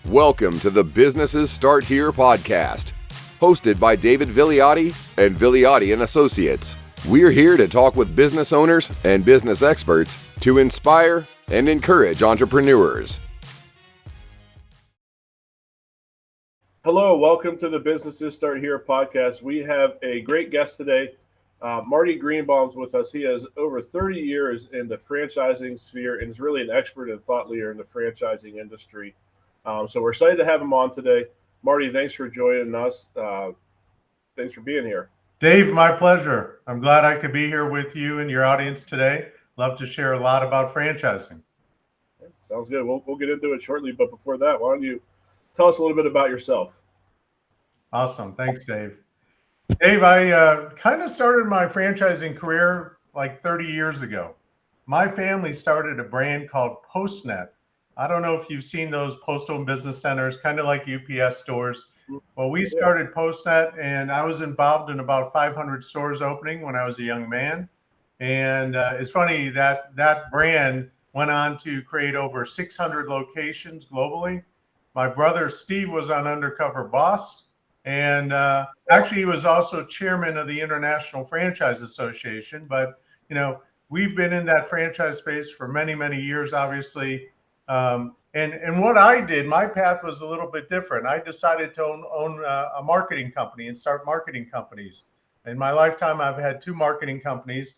Welcome to the Businesses Start Here podcast, hosted by David Vigliotti and Vigliotti and Associates. We're here to talk with business owners and business experts to inspire and encourage entrepreneurs. Hello, welcome to the Businesses Start Here podcast. We have a great guest today. Marty Greenbaum's with us. He has over 30 years in the franchising sphere and is really an expert and thought leader in the franchising industry. So we're excited to have him on today. Marty, thanks for joining us. Thanks for being here. Dave, my pleasure. I'm glad I could be here with you and your audience today. Love to share a lot about franchising. Sounds good. We'll get into it shortly, but before that, why don't you tell us a little bit about yourself? Awesome. Thanks, Dave. Dave, I kind of started my franchising career like 30 years ago. My family started a brand called Postnet. I don't know if you've seen those postal and business centers, kind of like UPS stores. Well, we started Postnet, and I was involved in about 500 stores opening when I was a young man. And it's funny that that brand went on to create over 600 locations globally. My brother Steve was on Undercover Boss. And actually, he was also chairman of the International Franchise Association. But, you know, we've been in that franchise space for many, many years, obviously. And what I did, my path was a little bit different. I decided to own a marketing company and start marketing companies. In my lifetime, I've had 2 marketing companies.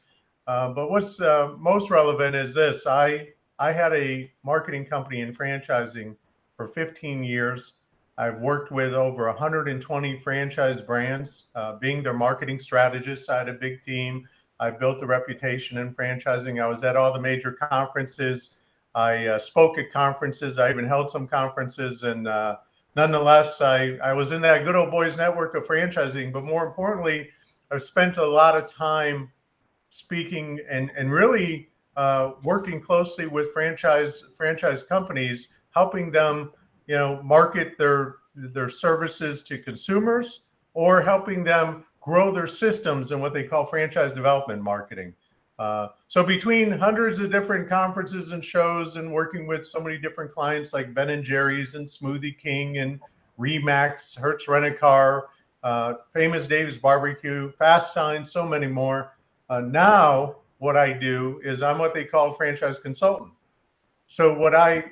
But what's most relevant is this. I had a marketing company in franchising for 15 years. I've worked with over 120 franchise brands, being their marketing strategist. I had a big team. I built a reputation in franchising. I was at all the major conferences. I spoke at conferences. I even held some conferences. And nonetheless, I was in that good old boys network of franchising. But more importantly, I've spent a lot of time speaking and really working closely with franchise companies, helping them market their services to consumers, or helping them grow their systems in what they call franchise development marketing. So between hundreds of different conferences and shows and working with so many different clients like Ben & Jerry's and Smoothie King and Remax, Hertz Rent-A-Car, Famous Dave's Barbecue, Fast Signs, so many more. Now what I do is I'm what they call a franchise consultant. So what I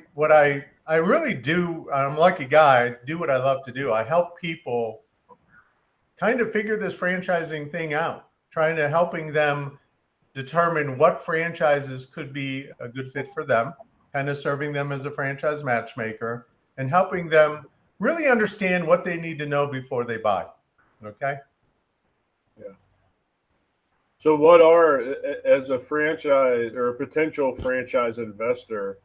really do, I'm a lucky guy, I do what I love to do. I help people kind of figure this franchising thing out, trying to helping them determine what franchises could be a good fit for them, kind of serving them as a franchise matchmaker and helping them really understand what they need to know before they buy. Okay? Yeah. So what are, as a franchise or a potential franchise investor,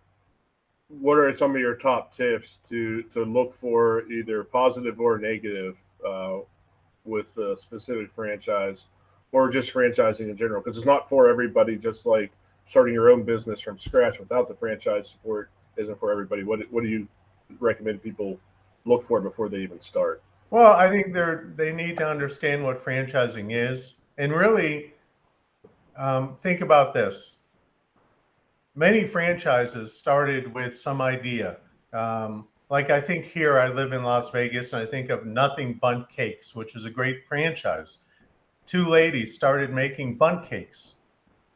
what are some of your top tips to look for, either positive or negative, with a specific franchise or just franchising in general? Because it's not for everybody, just like starting your own business from scratch without the franchise support isn't for everybody. What do you recommend people look for before they even start? Well, I think they need to understand what franchising is and really think about this. Many franchises started with some idea. Like I think here, I live in Las Vegas, and I think of Nothing Bundt Cakes, which is a great franchise. 2 ladies started making bundt cakes,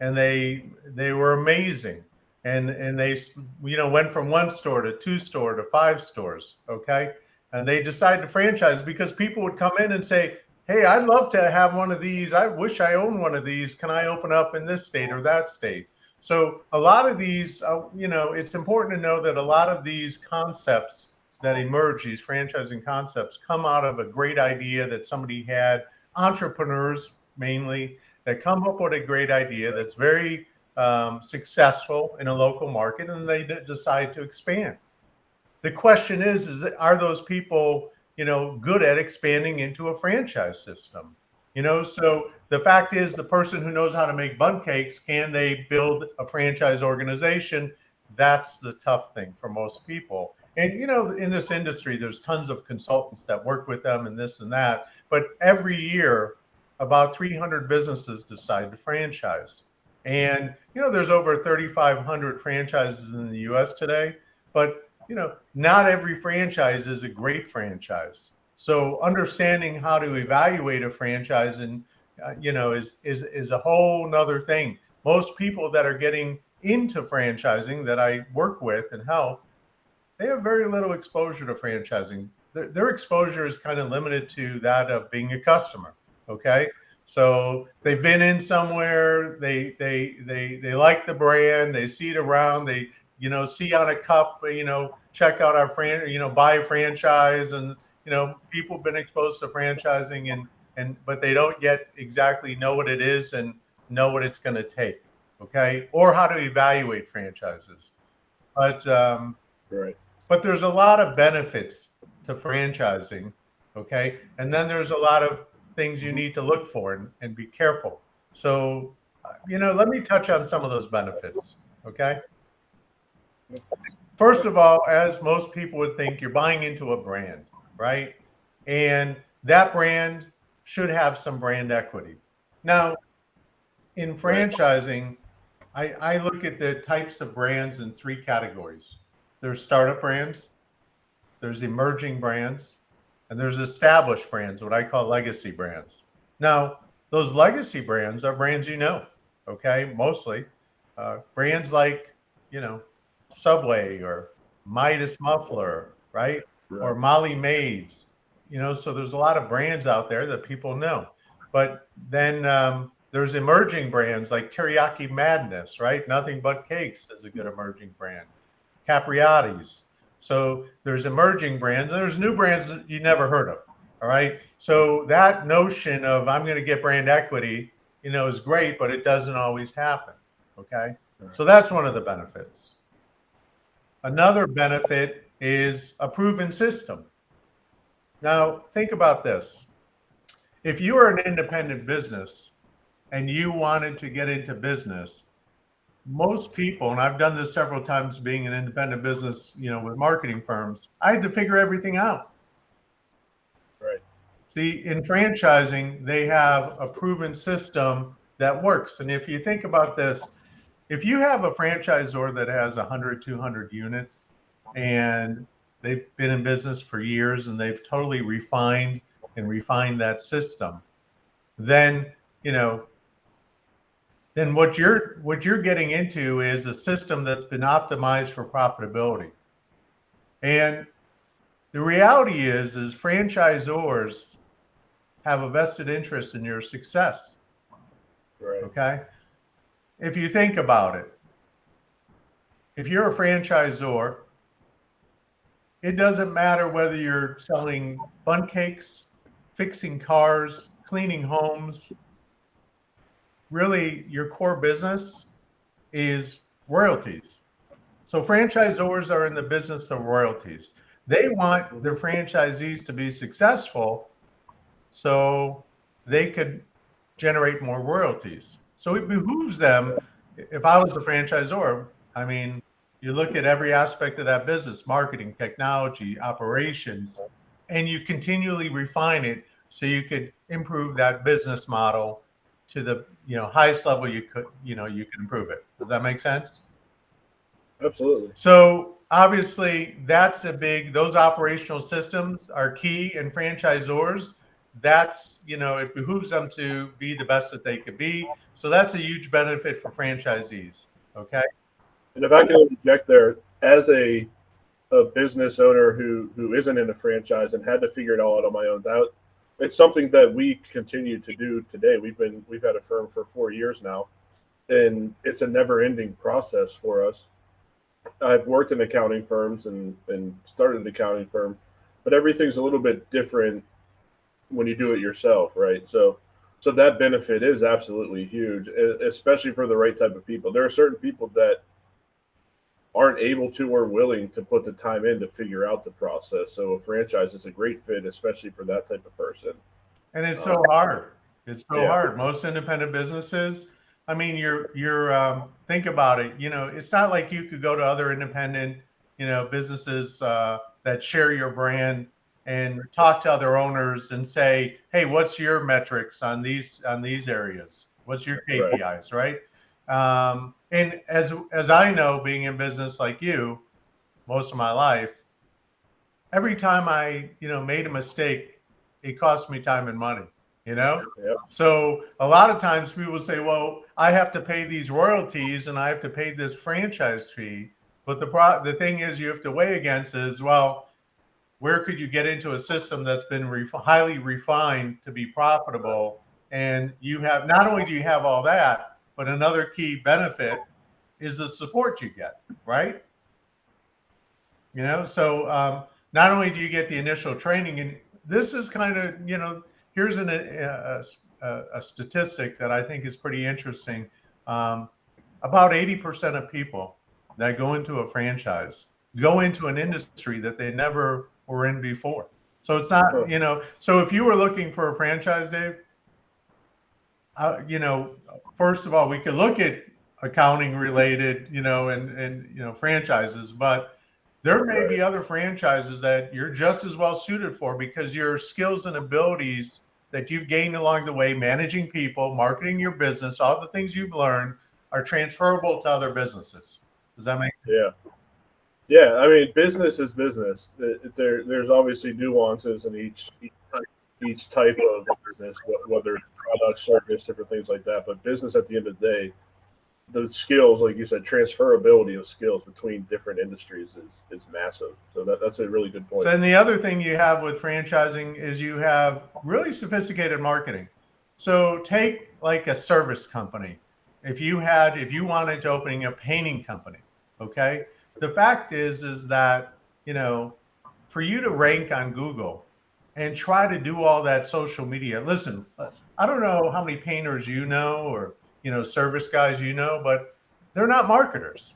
and they were amazing. And they went from 1 store to 2 store to 5 stores. Okay, and they decided to franchise because people would come in and say, "Hey, I'd love to have one of these. I wish I owned one of these. Can I open up in this state or that state?" So a lot of these, it's important to know that a lot of these concepts that emerge, these franchising concepts, come out of a great idea that somebody had, entrepreneurs mainly, that come up with a great idea that's very successful in a local market, and they decide to expand. The question is are those people, good at expanding into a franchise system? So the fact is, the person who knows how to make bundt cakes, can they build a franchise organization? That's the tough thing for most people. And, in this industry, there's tons of consultants that work with them and this and that. But every year, about 300 businesses decide to franchise. And, there's over 3,500 franchises in the U.S. today. But not every franchise is a great franchise. So understanding how to evaluate a franchise and is a whole nother thing. Most people that are getting into franchising that I work with and help, they have very little exposure to franchising. Their exposure is kind of limited to that of being a customer. Okay. So they've been in somewhere, they like the brand, they see it around, they see on a cup, check out our buy a franchise, and people have been exposed to franchising but they don't yet exactly know what it is and know what it's going to take. Okay. Or how to evaluate franchises. But Right. but there's a lot of benefits to franchising. Okay. And then there's a lot of things you need to look for and be careful. So, let me touch on some of those benefits. Okay. First of all, as most people would think, you're buying into a brand, right? And that brand should have some brand equity. Now, in franchising, I look at the types of brands in three categories. There's startup brands, there's emerging brands, and there's established brands, what I call legacy brands. Now, those legacy brands are brands okay, mostly. Brands like, Subway or Midas Muffler, right? Or Molly Maids, so there's a lot of brands out there that people know. But then there's emerging brands like Teriyaki Madness, right? Nothing But Cakes is a good emerging brand. Capriati's. So there's emerging brands, and there's new brands that you never heard of. All right. So that notion of I'm going to get brand equity, is great, but it doesn't always happen. Okay. So that's one of the benefits. Another benefit is a proven system. Now, think about this. If you are an independent business and you wanted to get into business, most people, and I've done this several times being an independent business, with marketing firms, I had to figure everything out. Right. See, in franchising, they have a proven system that works. And if you think about this, if you have a franchisor that has 100, 200 units and they've been in business for years and they've totally refined that system, then, then what you're getting into is a system that's been optimized for profitability. And the reality is franchisors have a vested interest in your success. Right. Okay. If you think about it, if you're a franchisor, it doesn't matter whether you're selling bun cakes, fixing cars, cleaning homes. Really, your core business is royalties. So franchisors are in the business of royalties. They want their franchisees to be successful so they could generate more royalties. So it behooves them. If I was a franchisor, you look at every aspect of that business, marketing, technology, operations, and you continually refine it so you could improve that business model to the highest level you could improve it. Does that make sense? Absolutely. So obviously those operational systems are key in franchisors. That's, it behooves them to be the best that they could be. So that's a huge benefit for franchisees. Okay. And if I can interject there, as a business owner who isn't in a franchise and had to figure it all out on my own, it's something that we continue to do today. We've had a firm for 4 years now, and it's a never-ending process for us. I've worked in accounting firms and started an accounting firm, but everything's a little bit different when you do it yourself, right? So that benefit is absolutely huge, especially for the right type of people. There are certain people that aren't able to or willing to put the time in to figure out the process. So a franchise is a great fit, especially for that type of person. And it's so hard. It's so hard. Most independent businesses, you're think about it. It's not like you could go to other independent, businesses that share your brand and talk to other owners and say, hey, what's your metrics on these areas? What's your KPIs, right? And as I know, being in business like you, most of my life, every time I, made a mistake, it cost me time and money, Yep. So a lot of times people say, well, I have to pay these royalties and I have to pay this franchise fee. But the thing is you have to weigh against is, well, where could you get into a system that's been highly refined to be profitable? And you have, not only do you have all that, but another key benefit is the support you get, right? So not only do you get the initial training, and this is kind of, here's a statistic that I think is pretty interesting. About 80% of people that go into a franchise go into an industry that they never were in before. So it's not, so if you were looking for a franchise, Dave, first of all, we could look at accounting related, and franchises, but there may be other franchises that you're just as well suited for because your skills and abilities that you've gained along the way, managing people, marketing your business, all the things you've learned are transferable to other businesses. Does that make sense? Yeah. I mean, business is business. There's obviously nuances in each type of business, whether it's product, service, different things like that. But business, at the end of the day, the skills, like you said, transferability of skills between different industries is massive. So that's a really good point. So, and the other thing you have with franchising is you have really sophisticated marketing. So take like a service company. If you wanted to open a painting company, okay? The fact is that, for you to rank on Google and try to do all that social media, listen, I don't know how many painters or service guys, but they're not marketers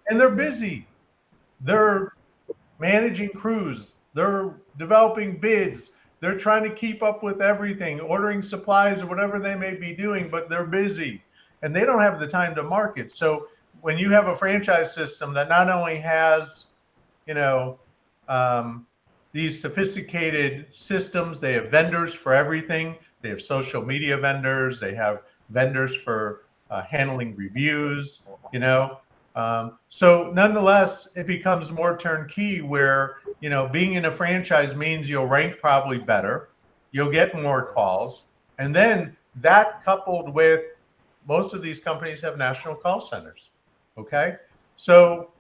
and they're busy. They're managing crews. They're developing bids. They're trying to keep up with everything, ordering supplies or whatever they may be doing, but they're busy and they don't have the time to market. So when you have a franchise system that not only has, these sophisticated systems, they have vendors for everything. They have social media vendors. They have vendors for handling reviews, so nonetheless, it becomes more turnkey where, being in a franchise means you'll rank probably better. You'll get more calls. And then that coupled with most of these companies have national call centers. Okay. So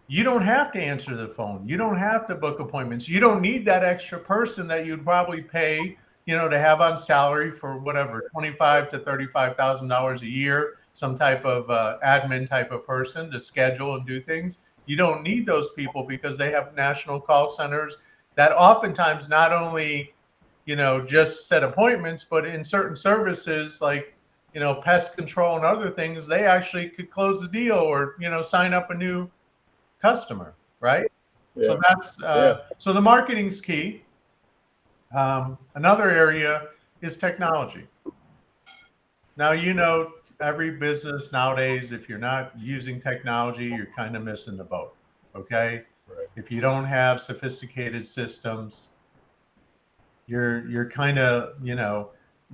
you don't have to answer the phone. You don't have to book appointments. You don't need that extra person that you'd probably pay, to have on salary for whatever, $25,000 to $35,000 a year, some type of admin type of person to schedule and do things. You don't need those people because they have national call centers that oftentimes not only, just set appointments, but in certain services like, pest control and other things, they actually could close the deal or, sign up a new customer, right? Yeah. So that's so the marketing's key. Another area is technology. Now, every business nowadays, if you're not using technology, you're kind of missing the boat. Okay. Right. If you don't have sophisticated systems, you're kind of,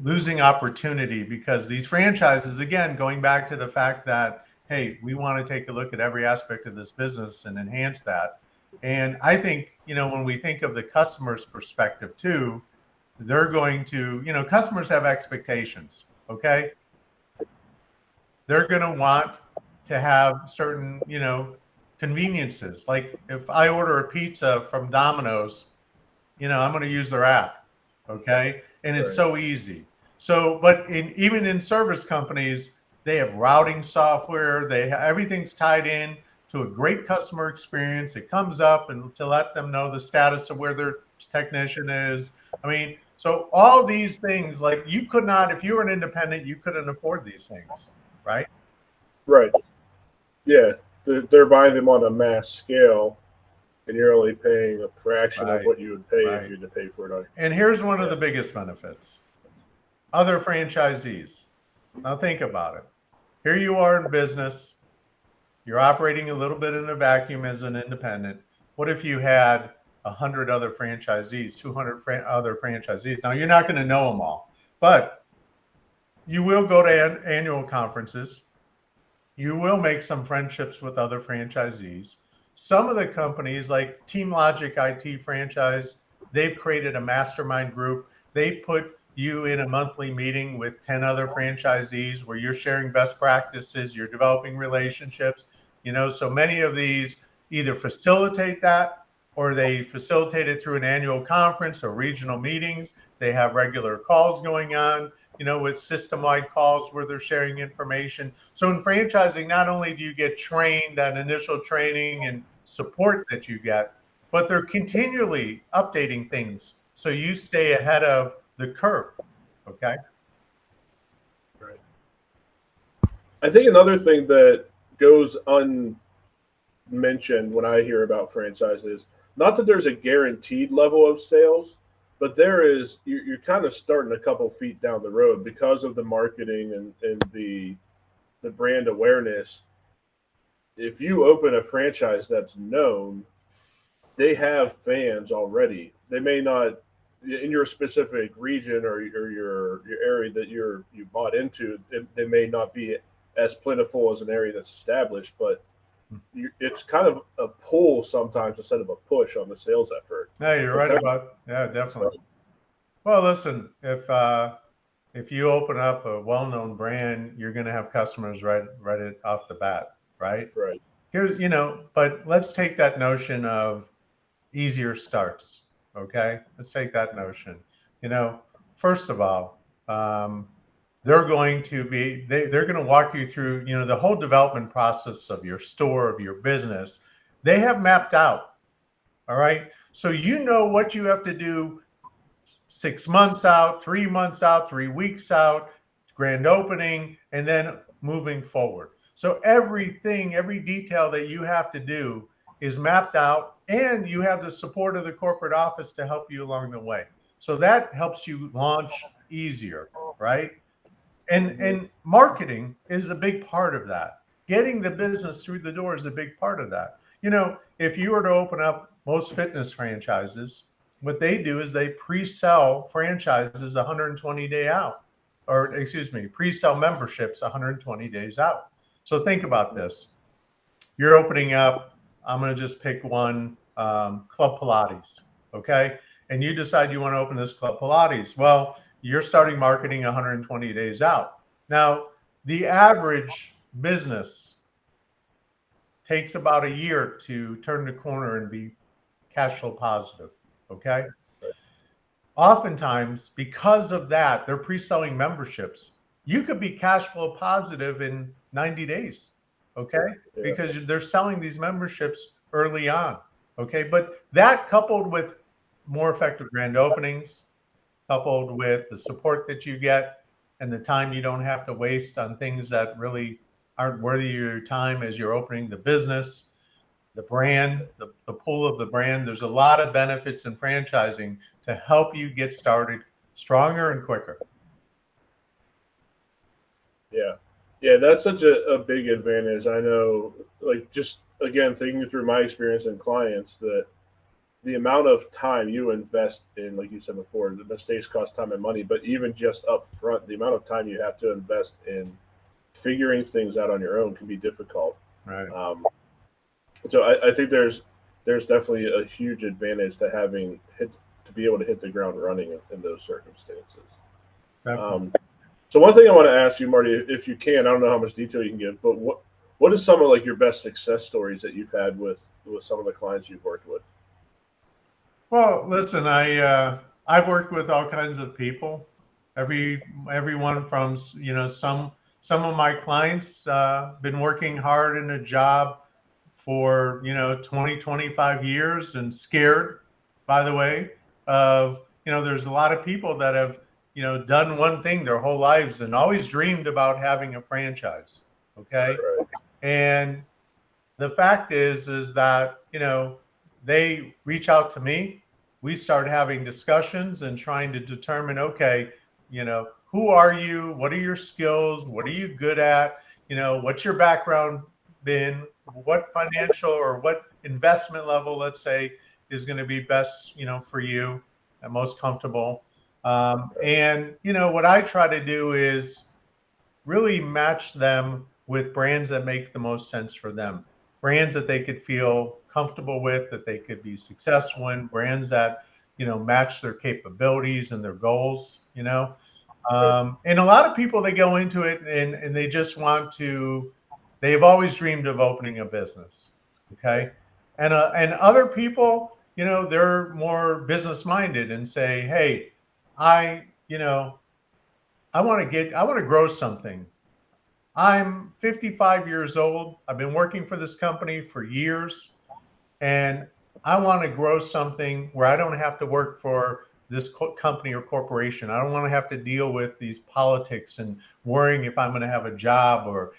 losing opportunity because these franchises, again, going back to the fact that, hey, we want to take a look at every aspect of this business and enhance that. And I think, when we think of the customer's perspective too, they're going to, customers have expectations. Okay. They're going to want to have certain, conveniences. Like if I order a pizza from Domino's, I'm going to use their app. Okay. And it's so easy. So, but even in service companies, they have routing software. Everything's tied in to a great customer experience. It comes up and to let them know the status of where their technician is. I mean, so all these things, like you could not, if you were an independent, you couldn't afford these things, right? Right. Yeah. They're buying them on a mass scale, and you're only paying a fraction of what you would pay if you had to pay for it. And here's one of the biggest benefits. Other franchisees. Now think about it. Here you are in business. You're operating a little bit in a vacuum as an independent. What if you had 100 other franchisees, 200 other franchisees? Now, you're not going to know them all, but you will go to annual conferences. You will make some friendships with other franchisees. Some of the companies like Team Logic IT franchise, they've created a mastermind group. They put you in a monthly meeting with 10 other franchisees where you're sharing best practices, you're developing relationships. So many of these either facilitate that or they facilitate it through an annual conference or regional meetings. They have regular calls going on, with system-wide calls where they're sharing information. So in franchising, not only do you get trained, that initial training and support that you get, but they're continually updating things so you stay ahead of the curve. Okay. Right. I think another thing that goes unmentioned when I hear about franchises, not that there's a guaranteed level of sales, but there is, you're kind of starting a couple feet down the road because of the marketing and the brand awareness. If you open a franchise that's known, they have fans already. They may not in your specific region or your area that you bought into. They may not be as plentiful as an area that's established, but it's kind of a pull sometimes instead of a push on the sales effort. Yeah, you're right about. Yeah, definitely. Well, listen, if you open up a well-known brand, you're going to have customers right off the bat, right? Right. Here's, but let's take that notion of easier starts. Okay, let's take that notion. First of all, they're going to walk you through, the whole development process of your store, of your business. They have mapped out. All right, so what you have to do 6 months out, 3 months out, 3 weeks out, grand opening, and then moving forward. So every detail that you have to do is mapped out, and you have the support of the corporate office to help you along the way. So that helps you launch easier, right? And marketing is a big part of that. Getting the business through the door is a big part of that. If you were to open up most fitness franchises, what they do is they pre-sell franchises 120 days out, or excuse me, pre-sell memberships 120 days out. So think about this. You're opening up, I'm going to just pick one, Club Pilates, okay? And you decide you want to open this Club Pilates. Well, you're starting marketing 120 days out. Now, the average business takes about a year to turn the corner and be cash flow positive, okay? Oftentimes, because of that, they're pre-selling memberships. You could be cash flow positive in 90 days, okay? Yeah. Because they're selling these memberships early on, okay? But that coupled with more effective grand openings, coupled with the support that you get and the time you don't have to waste on things that really aren't worthy of your time as you're opening the business, the brand, the pull of the brand. There's a lot of benefits in franchising to help you get started stronger and quicker. Yeah, that's such a big advantage. I know, like, just again, thinking through my experience and clients, that the amount of time you invest in, like you said before, the mistakes cost time and money, but even just up front, the amount of time you have to invest in figuring things out on your own can be difficult. Right. So I think there's definitely a huge advantage to be able to hit the ground running in those circumstances. So one thing I want to ask you, Marty, if you can, I don't know how much detail you can give, but what is some of like your best success stories that you've had with some of the clients you've worked with? Well, listen, I've worked with all kinds of people. Everyone from, some of my clients been working hard in a job for 20, 25 years and scared, by the way, of there's a lot of people that have done one thing their whole lives and always dreamed about having a franchise. Okay. Right. And the fact is that they reach out to me. We start having discussions and trying to determine, okay, who are you? What are your skills? What are you good at? What's your background been? What financial or what investment level, let's say, is going to be best, for you and most comfortable. And, what I try to do is really match them with brands that make the most sense for them. brands that they could feel comfortable with, that they could be successful in, brands that, match their capabilities and their goals, and a lot of people, they go into it and they just they've always dreamed of opening a business. Okay. And other people, they're more business minded and say, hey, I want to grow something. I'm 55 years old. I've been working for this company for years, and I want to grow something where I don't have to work for this company or corporation. I don't want to have to deal with these politics and worrying if I'm going to have a job, or,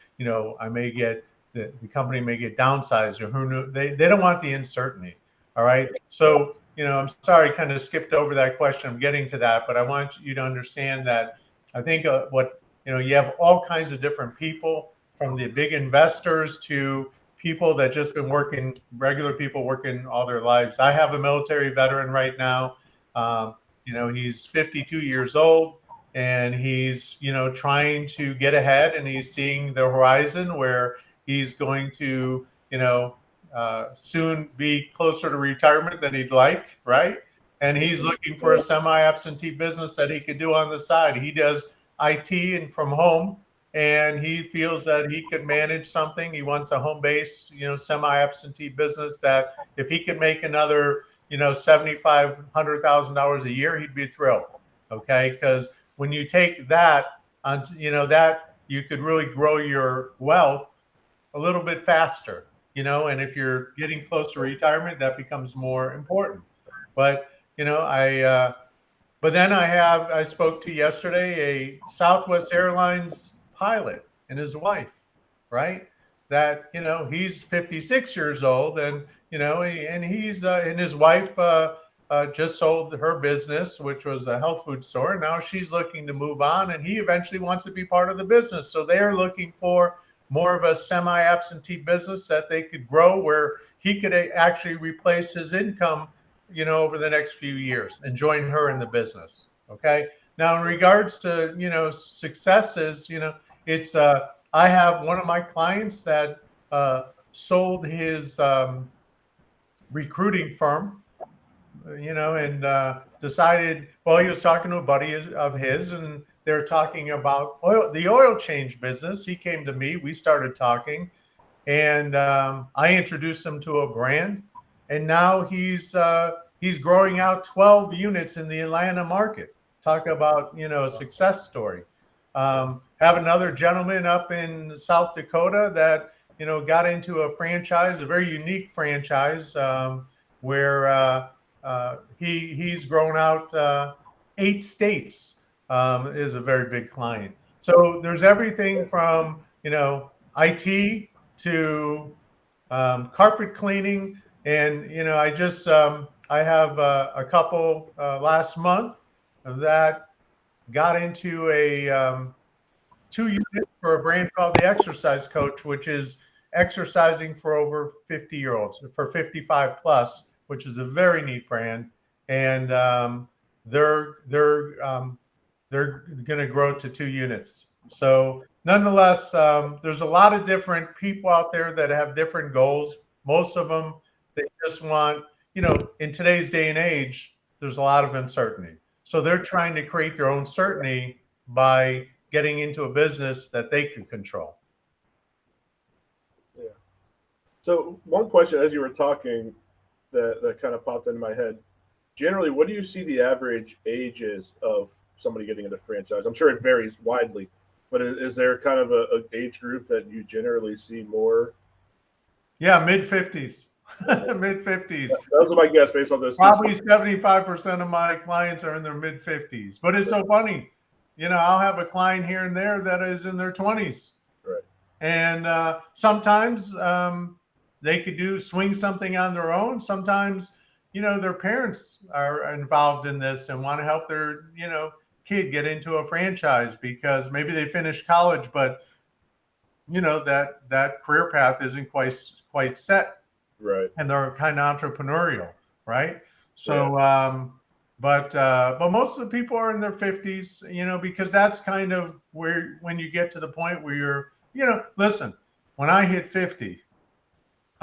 I may get the company may get downsized, or who knew. They don't want the uncertainty. All right. So, I'm sorry, I kind of skipped over that question. I'm getting to that, but I want you to understand that I think you have all kinds of different people, from the big investors to people that just been working, regular people working all their lives. I have a military veteran right now. He's 52 years old, and he's, trying to get ahead, and he's seeing the horizon where he's going to, soon be closer to retirement than he'd like, right? And he's looking for a semi-absentee business that he could do on the side. He does IT and from home, and he feels that he could manage something. He wants a home-based, semi-absentee business that if he could make another, $7,500,000 a year, he'd be thrilled. Okay, because when you take that on, that you could really grow your wealth a little bit faster, and if you're getting close to retirement, that becomes more important. But but then I spoke to yesterday a Southwest Airlines pilot and his wife, right? That, he's 56 years old, and, and he's, and his wife just sold her business, which was a health food store. Now she's looking to move on, and he eventually wants to be part of the business. So they're looking for more of a semi-absentee business that they could grow, where he could actually replace his income, over the next few years, and join her in the business. Okay. Now, in regards to, successes, it's, I have one of my clients that sold his recruiting firm, and decided, well, he was talking to a buddy of his, and they're talking about the oil change business. He came to me, we started talking, and I introduced him to a brand, and now he's growing out 12 units in the Atlanta market. Talk about, a success story. Have another gentleman up in South Dakota that, got into a franchise, a very unique franchise, where he's grown out 8 states, is a very big client. So there's everything from, IT to carpet cleaning. And, I have a couple last month that got into a 2 units for a brand called the Exercise Coach, which is exercising for over 50-year-olds, for 55 plus, which is a very neat brand. And they're going to grow to 2 units. So nonetheless, there's a lot of different people out there that have different goals. Most of them, they just want, in today's day and age, there's a lot of uncertainty. So they're trying to create their own certainty by getting into a business that they can control. Yeah. So one question as you were talking that kind of popped into my head, generally, what do you see the average age is of somebody getting into franchise? I'm sure it varies widely, but is there kind of a age group that you generally see more? Yeah, mid-50s. Mid-50s. Those are my guess based on this. Probably 75% of my clients are in their mid-50s. But it's so funny. I'll have a client here and there that is in their 20s. Right. And sometimes they could swing something on their own. Sometimes, their parents are involved in this and want to help their, kid get into a franchise because maybe they finished college, but, that career path isn't quite set. Right. And they're kind of entrepreneurial, right? So, yeah. But most of the people are in their 50s, because that's kind of where, when you get to the point where you're, listen, when I hit 50,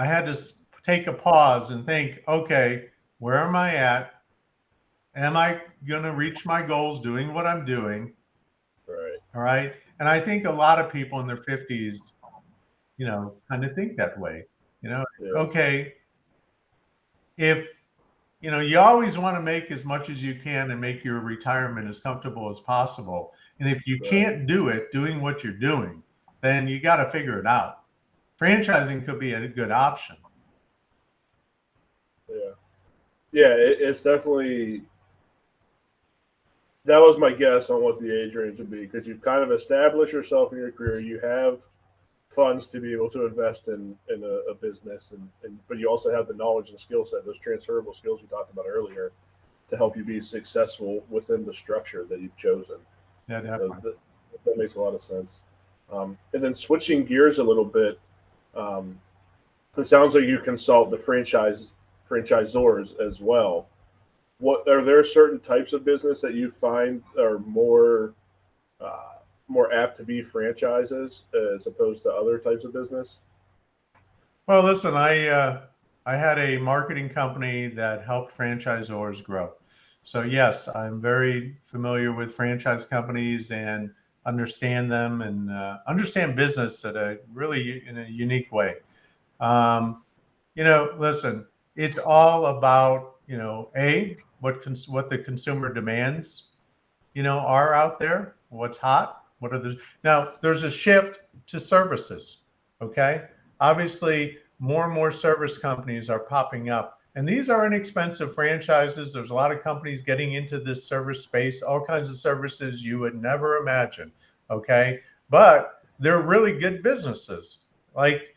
I had to take a pause and think, okay, where am I at? Am I going to reach my goals doing what I'm doing? Right. All right. And I think a lot of people in their 50s, kind of think that way. Yeah. Okay, if you always want to make as much as you can and make your retirement as comfortable as possible. And if you Right. can't do it doing what you're doing, then you got to figure it out. Franchising could be a good option. Yeah. Yeah. It's definitely, that was my guess on what the age range would be, because you've kind of established yourself in your career. You have funds to be able to invest in a business, and but you also have the knowledge and skill set, those transferable skills we talked about earlier, to help you be successful within the structure that you've chosen. Yeah, So definitely. that makes a lot of sense. And then switching gears a little bit, it sounds like you consult the franchisors as well. What are there certain types of business that you find are uh, more apt to be franchises as opposed to other types of business? Well, listen, I had a marketing company that helped franchisors grow. So yes, I'm very familiar with franchise companies and understand them and understand business in a unique way. Um, listen, it's all about what the consumer demands are out there, what's hot, what are the now there's a shift to services. Okay. Obviously, more and more service companies are popping up. And these are inexpensive franchises. There's a lot of companies getting into this service space, all kinds of services you would never imagine. Okay. But they're really good businesses. Like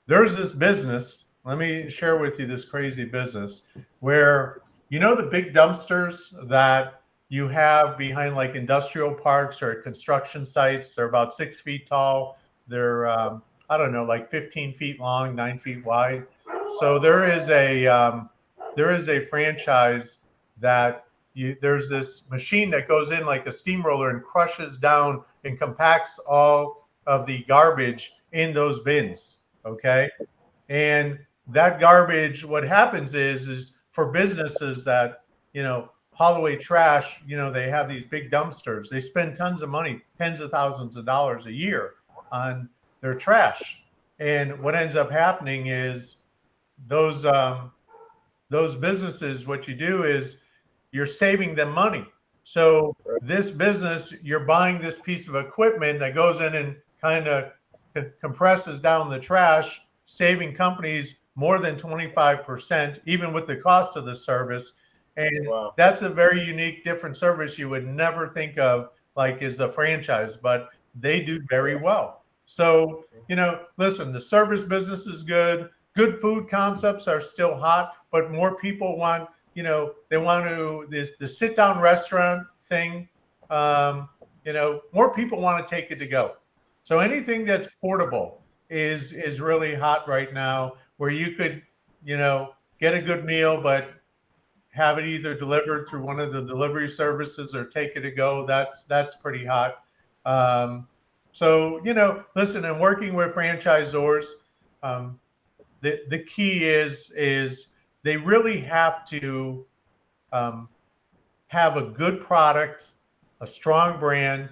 there's this business. Let me share with you this crazy business where, the big dumpsters that you have behind like industrial parks or construction sites. They're about 6 feet tall. They're, I don't know, like 15 feet long, 9 feet wide. So there is a franchise that there's this machine that goes in like a steamroller and crushes down and compacts all of the garbage in those bins. Okay. And that garbage, what happens is for businesses that, haul away trash, they have these big dumpsters. They spend tons of money, tens of thousands of dollars a year on their trash. And what ends up happening is those those businesses, what you do is you're saving them money. So this business, you're buying this piece of equipment that goes in and kind of compresses down the trash, saving companies more than 25%, even with the cost of the service. And Wow. that's a very unique, different service you would never think of, like is a franchise, but they do very well. So, listen, the service business is good. Good food concepts are still hot, but more people want, they want to, the sit down restaurant thing, more people want to take it to go. So anything that's portable is really hot right now, where you could, get a good meal, but have it either delivered through one of the delivery services or take it to go. That's pretty hot. So, listen, and working with franchisors, the key is they really have to have a good product, a strong brand,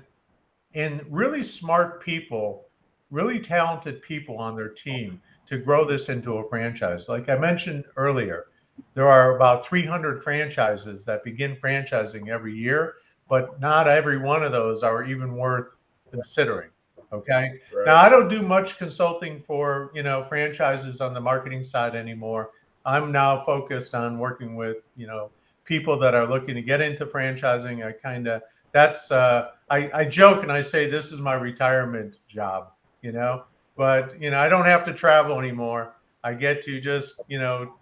and really smart people, really talented people on their team to grow this into a franchise. Like I mentioned earlier, there are about 300 franchises that begin franchising every year, but not every one of those are even worth considering. Okay. Right. Now I don't do much consulting for, franchises on the marketing side anymore. I'm now focused on working with, people that are looking to get into franchising. I joke and I say this is my retirement job, but I don't have to travel anymore. I get to just,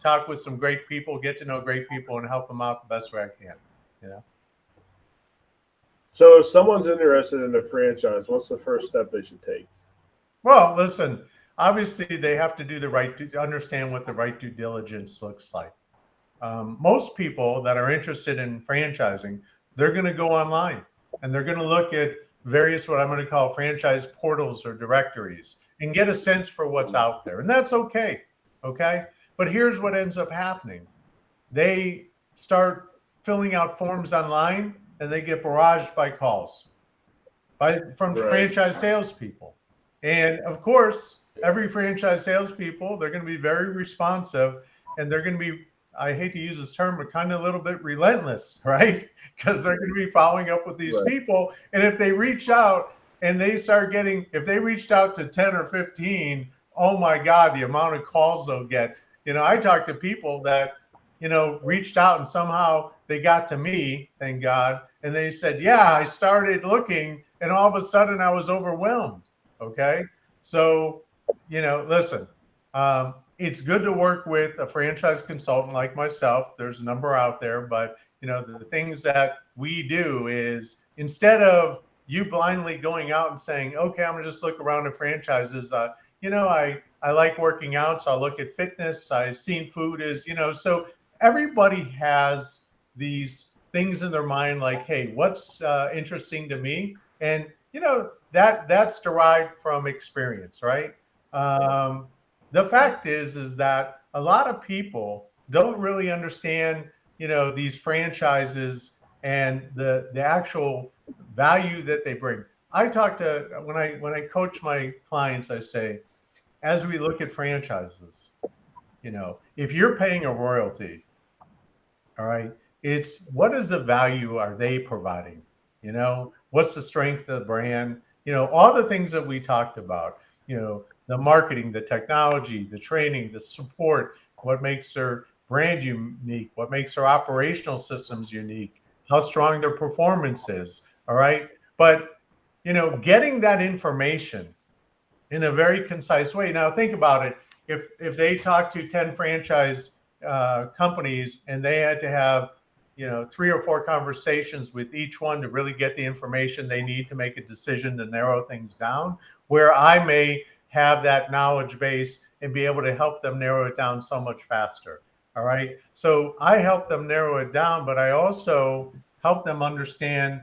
talk with some great people, get to know great people, and help them out the best way I can. So if someone's interested in a franchise, what's the first step they should take? Well, listen, obviously they have to do understand what the right due diligence looks like. Most people that are interested in franchising, they're going to go online and they're going to look at various, what I'm going to call franchise portals or directories. and get a sense for what's out there. And that's okay. Okay. But here's what ends up happening. They start filling out forms online and they get barraged by calls from franchise salespeople. And of course, every franchise salespeople, they're going to be very responsive, and they're going to be, I hate to use this term, but kind of a little bit relentless, right? Because they're going to be following up with these people. And if they reach out and they start getting, if they reached out to 10 or 15, oh my God, the amount of calls they'll get. I talked to people that, reached out and somehow they got to me, thank God. And they said, yeah, I started looking and all of a sudden I was overwhelmed. Okay. So, listen, it's good to work with a franchise consultant like myself. There's a number out there, but the things that we do is, instead of you blindly going out and saying, okay, I'm gonna just look around at franchises. I like working out, so I'll look at fitness. I've seen food is, so everybody has these things in their mind like, hey, what's interesting to me? And, that's derived from experience, right? The fact is that a lot of people don't really understand, these franchises and the actual value that they bring. I talk to, when I coach my clients, I say, as we look at franchises, if you're paying a royalty, all right, it's what is the value are they providing? What's the strength of the brand? All the things that we talked about, the marketing, the technology, the training, the support, what makes their brand unique, what makes their operational systems unique, how strong their performance is. All right. But, getting that information in a very concise way. Now, think about it. If they talk to 10 franchise companies and they had to have, 3 or 4 conversations with each one to really get the information they need to make a decision to narrow things down, where I may have that knowledge base and be able to help them narrow it down so much faster. All right. So I help them narrow it down, but I also help them understand,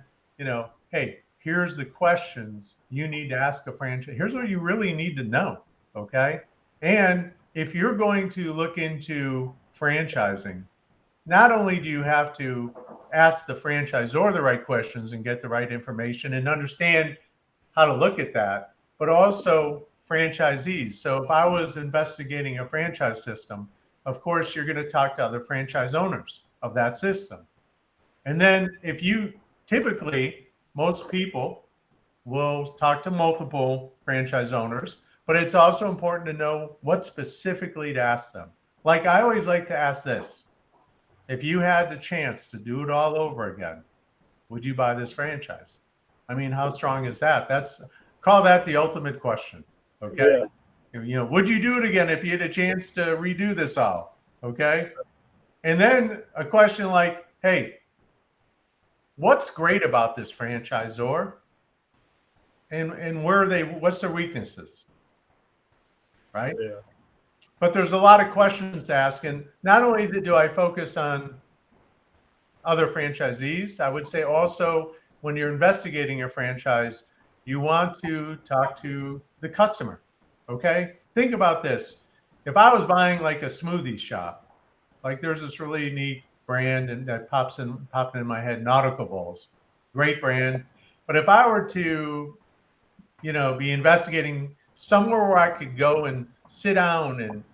hey, here's the questions you need to ask a franchise. Here's what you really need to know. Okay. And if you're going to look into franchising, not only do you have to ask the franchisor the right questions and get the right information and understand how to look at that, but also franchisees. So if I was investigating a franchise system, of course, you're going to talk to other franchise owners of that system. And then if you typically, most people will talk to multiple franchise owners, but it's also important to know what specifically to ask them. Like I always like to ask this: if you had the chance to do it all over again, would you buy this franchise? I mean, how strong is that? Call that the ultimate question. Okay. Yeah. Would you do it again if you had a chance to redo this all? Okay. And then a question like, hey, what's great about this franchisor? And where are they? What's their weaknesses? Right. Yeah. But there's a lot of questions to ask. And not only do I focus on other franchisees, I would say also when you're investigating a franchise, you want to talk to the customer. Okay. Think about this. If I was buying like a smoothie shop, like there's this really neat brand and that popping in my head, Nautical Bowls, great brand. But if I were to, be investigating somewhere where I could go and sit down and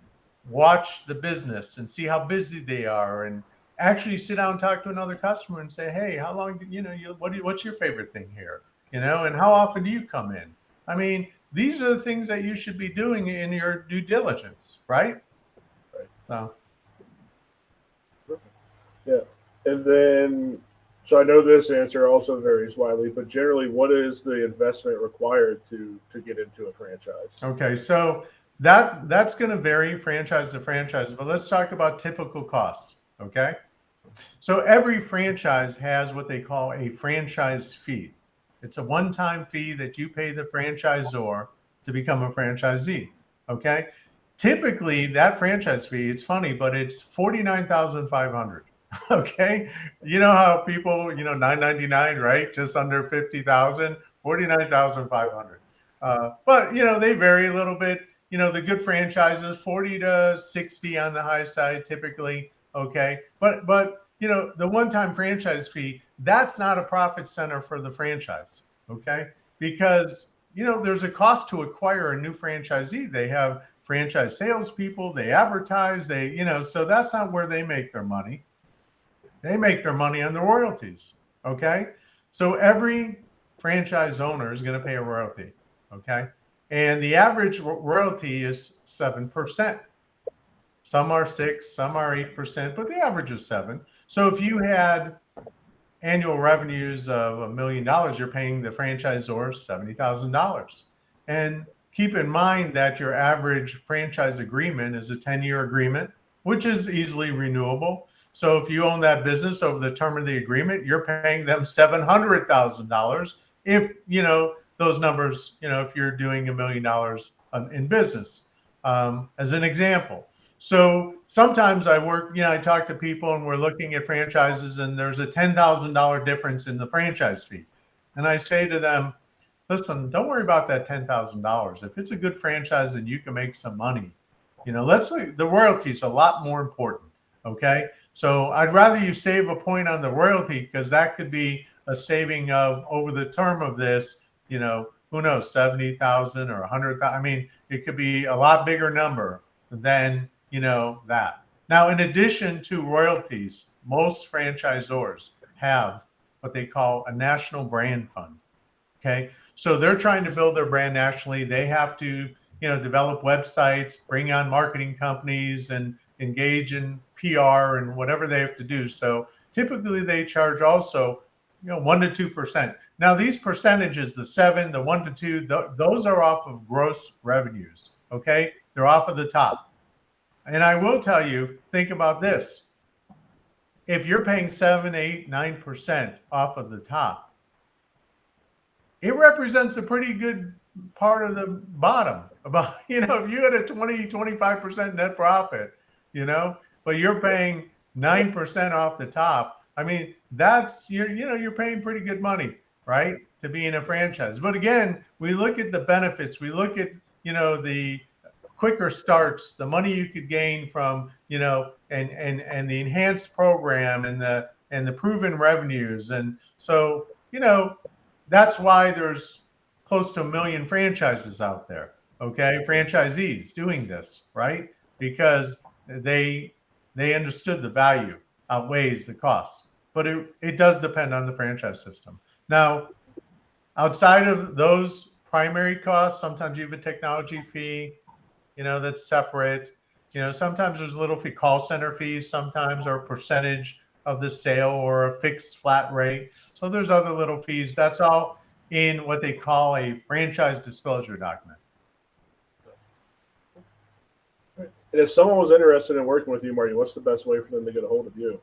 watch the business and see how busy they are, and actually sit down and talk to another customer and say, hey, how long, what's your favorite thing here? And how often do you come in? I mean, these are the things that you should be doing in your due diligence, right? So. Yeah. And then, so I know this answer also varies widely, but generally, what is the investment required to get into a franchise? Okay, so that's going to vary franchise to franchise, but let's talk about typical costs. Okay, so every franchise has what they call a franchise fee. It's a one-time fee that you pay the franchisor to become a franchisee. Okay, typically that franchise fee, it's funny, but it's $49,500. Okay, you know how people, $999, right? Just under 50,000, $49,500. But they vary a little bit. The good franchises, 40 to 60 on the high side typically. Okay. But the one-time franchise fee, that's not a profit center for the franchise. Okay. Because there's a cost to acquire a new franchisee. They have franchise salespeople, they advertise, so that's not where they make their money. They make their money on the royalties. Okay. So every franchise owner is going to pay a royalty. Okay. And the average royalty is 7%. Some are 6%, some are 8%, but the average is 7%. So if you had annual revenues of $1 million, you're paying the franchisor $70,000. And keep in mind that your average franchise agreement is a 10-year agreement, which is easily renewable. So if you own that business over the term of the agreement, you're paying them $700,000. If those numbers, if you're doing $1 million in business, as an example. So sometimes I talk to people and we're looking at franchises and there's a $10,000 difference in the franchise fee. And I say to them, listen, don't worry about that $10,000. If it's a good franchise and you can make some money, the royalty is a lot more important. Okay. So I'd rather you save a point on the royalty because that could be a saving of over the term of this, who knows, 70,000 or 100,000. I mean, it could be a lot bigger number than, that. Now, in addition to royalties, most franchisors have what they call a national brand fund. Okay. So they're trying to build their brand nationally. They have to, develop websites, bring on marketing companies and engage in PR and whatever they have to do. So typically they charge also, 1% to 2%. Now these percentages, the 7, the 1 to 2, those are off of gross revenues. Okay. They're off of the top. And I will tell you, think about this. If you're paying 7, 8, 9% off of the top, it represents a pretty good part of the bottom. About, if you had a 20, 25% net profit, but you're paying 9% off the top. I mean, that's, you're paying pretty good money, right? To be in a franchise. But again, we look at the benefits. We look at, the quicker starts, the money you could gain from, and the enhanced program and the proven revenues. And so, that's why there's close to 1 million franchises out there. Okay. Franchisees doing this, right? Because they understood the value outweighs the cost, but it does depend on the franchise system. Now, outside of those primary costs, sometimes you have a technology fee, that's separate. Sometimes there's a little fee, call center fees, sometimes are a percentage of the sale or a fixed flat rate. So there's other little fees. That's all in what they call a franchise disclosure document. And if someone was interested in working with you, Marty, what's the best way for them to get a hold of you?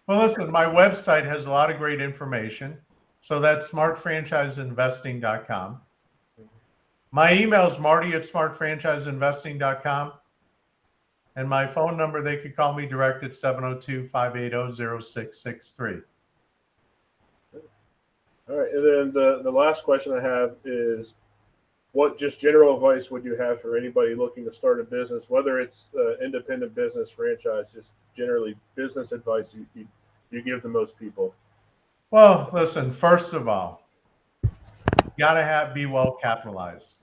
Well, listen, my website has a lot of great information. So that's smartfranchiseinvesting.com. My email is marty@smartfranchiseinvesting.com. And my phone number, they could call me direct at 702-580-0663. All right. And then the last question I have is, what just general advice would you have for anybody looking to start a business, whether it's independent business, franchise, just generally business advice you give to most people? Well, listen, first of all, you got to be well capitalized.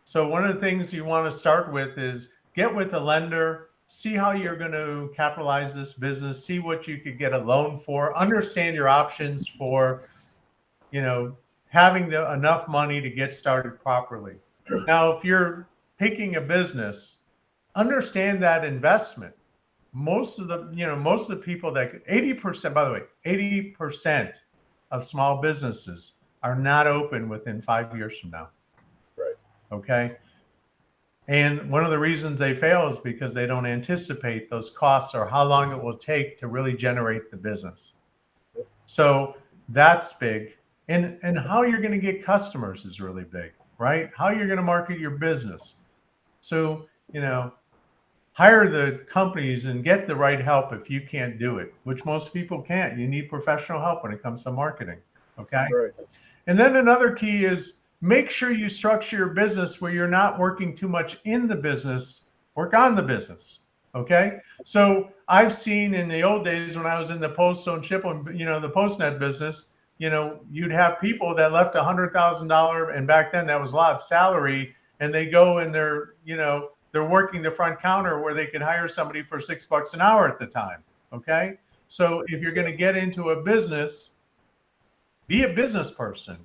So one of the things you want to start with is get with a lender, see how you're going to capitalize this business, see what you could get a loan for, understand your options for, having enough money to get started properly. Now, if you're picking a business, understand that investment. Most of the people that 80%, by the way, 80% of small businesses are not open within 5 years from now. Right. Okay. And one of the reasons they fail is because they don't anticipate those costs or how long it will take to really generate the business. So that's big. And how you're going to get customers is really big, right? How you're going to market your business. So, hire the companies and get the right help if you can't do it, which most people can't. You need professional help when it comes to marketing. Okay. Right. And then another key is make sure you structure your business where you're not working too much in the business, work on the business. Okay. So I've seen in the old days when I was in the post and ship, the Postnet business, you'd have people that left $100,000, and back then that was a lot, salary, and they go and they're working the front counter where they could hire somebody for $6 an hour at the time. Okay. So if you're going to get into a business, be a business person,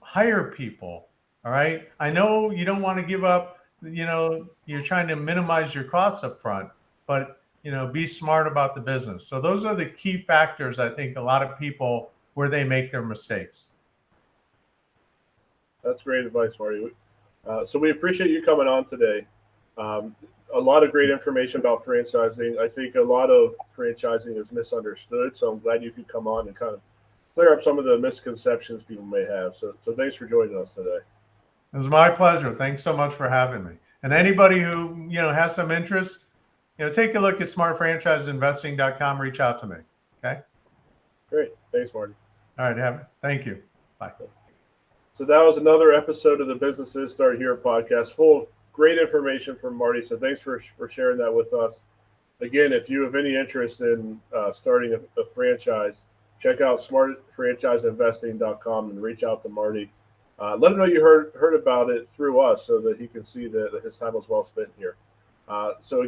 hire people. All right. I know you don't want to give up, you're trying to minimize your costs up front, but, be smart about the business. So those are the key factors, I think, a lot of people where they make their mistakes. That's great advice, Marty. So we appreciate you coming on today. A lot of great information about franchising. I think a lot of franchising is misunderstood, so I'm glad you could come on and kind of clear up some of the misconceptions people may have. So thanks for joining us today. It was my pleasure. Thanks so much for having me. And anybody who has some interest, take a look at smartfranchiseinvesting.com. Reach out to me. Okay. Great. Thanks, Marty. All right. Thank you. Bye. So that was another episode of the Businesses Start Here podcast, full of great information from Marty. So thanks for sharing that with us. Again, if you have any interest in starting a franchise, check out smartfranchiseinvesting.com and reach out to Marty. Let him know you heard about it through us so that he can see that his time was well spent here. So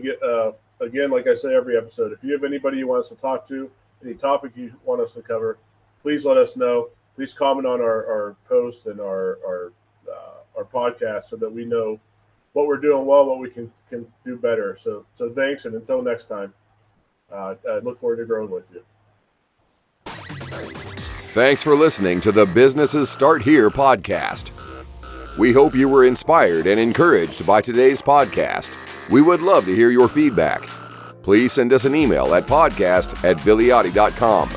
again, like I say every episode, if you have anybody you want us to talk to, any topic you want us to cover, please let us know. Please comment on our posts and our podcast so that we know what we're doing well, what we can do better. So thanks, and until next time, I look forward to growing with you. Thanks for listening to the Businesses Start Here podcast. We hope you were inspired and encouraged by today's podcast. We would love to hear your feedback. Please send us an email at podcast@vilioti.com.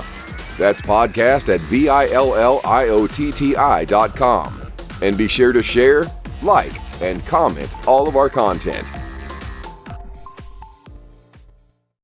That's podcast@VILLIOTTI.com. And be sure to share, like, and comment all of our content.